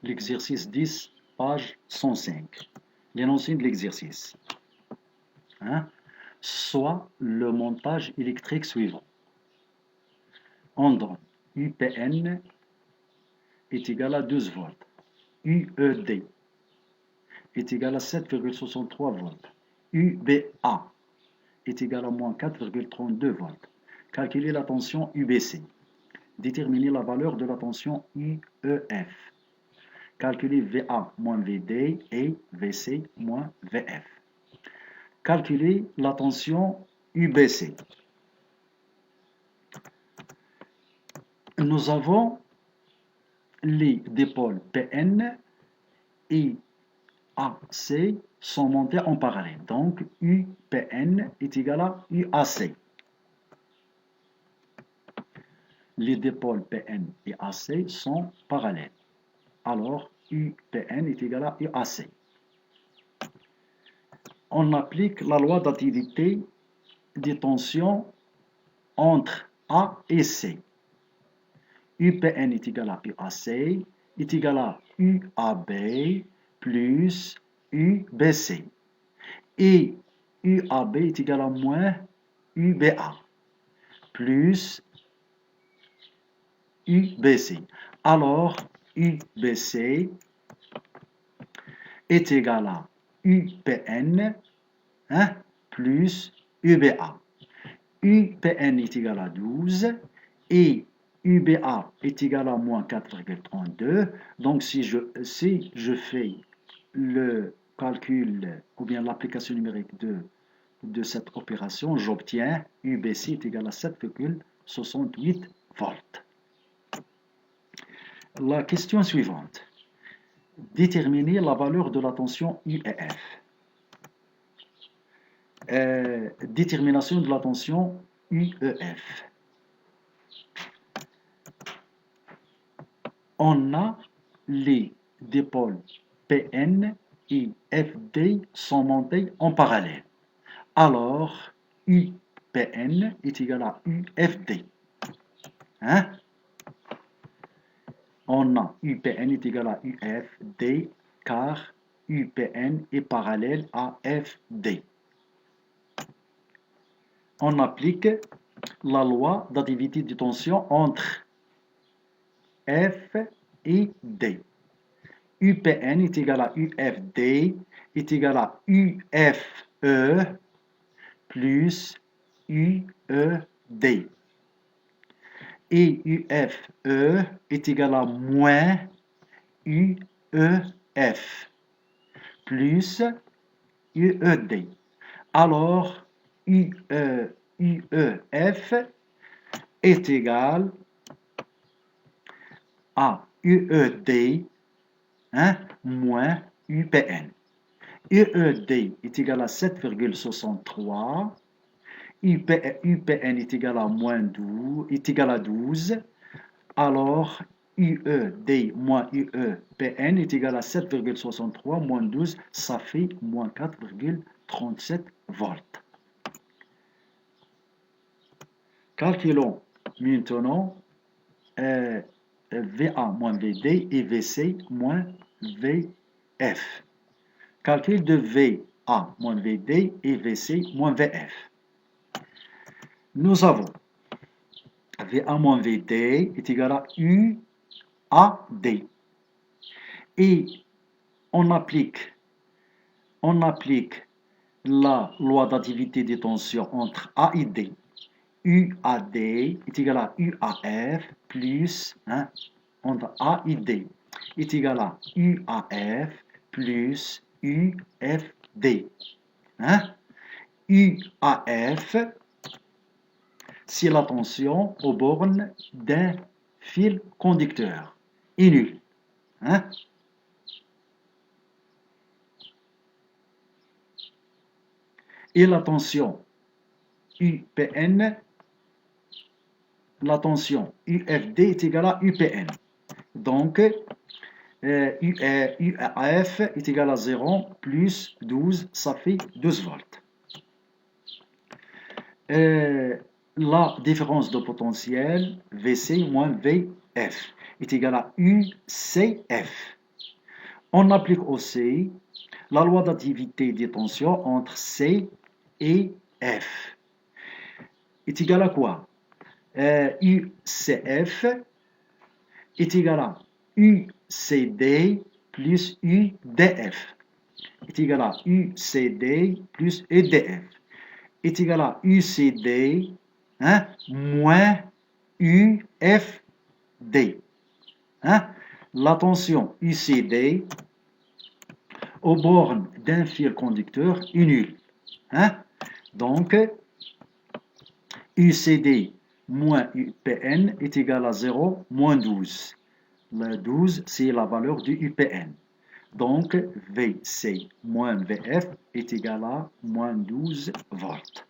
l'exercice 10, page 105. L'énoncé de l'exercice. Hein? Soit le montage électrique suivant. On donne UPN est égal à 12 volts. UED est égal à 7,63 volts. UBA est égal à moins 4,32 volts. Calculer la tension UBC. Déterminer la valeur de la tension UEF. Calculer VA moins VD et VC moins VF. Calculer la tension UBC. Nous avons les dipôles PN et AC sont montés en parallèle. Donc, UPN est égal à UAC. Les dipôles PN et AC sont parallèles. Alors, UPN est égal à UAC. On applique la loi d'activité des tensions entre A et C. UPN est égal à UAC est égal à UAB plus UBC. Et UAB est égal à moins UBA plus UBC. Alors, UBC est égal à UPN plus UBA. UPN est égal à 12 et UBA est égal à moins 4,32. Donc, si je fais le calcul ou bien l'application numérique de cette opération, j'obtiens UBC est égal à 7,68 volts. La question suivante. Déterminer la valeur de la tension UEF. Détermination de la tension UEF. On a les dipôles PN et FD sont montés en parallèle. Alors, UPN est égal à UFD. On a UPN est égal à UFD car UPN est parallèle à FD. On applique la loi d'additivité de tension entre F et D. UPN est égal à UFD est égal à UFE plus UED. Et UFE est égal à moins UEF plus UED. Alors, UEF est égal à UED moins UPN. UED est égal à 7,63. UPN est égal à moins 12, est égal à 12. Alors, UED moins UEPN est égal à 7,63 moins 12, ça fait moins 4,37 volts. Calculons maintenant VA moins VD et VC moins VF. Calcul de VA moins VD et VC moins VF. Nous avons VA moins VD est égal à UAD. Et on applique la loi d'additivité des tensions entre A et D. UAD est égal à UAF plus, entre A et D, est égal à UAF plus UFD. UAF, c'est la tension aux bornes d'un fil conducteur. Et nul. Et la tension UPN, la tension UFD est égale à UPN. Donc, UAF est égal à 0 plus 12, ça fait 12 volts. La différence de potentiel VC moins VF est égale à UCF. On applique aussi la loi d'activité des tensions entre C et F. Est égal à quoi? UCF est égal à UCD plus UDF. Est égal à UCD plus EDF. Est égal à UCD moins UFD. La tension UCD aux bornes d'un fil conducteur est nulle. Donc, UCD moins UPN est égal à 0 moins 12. Le 12, c'est la valeur du UPN. Donc, VC moins VF est égal à moins 12 volts.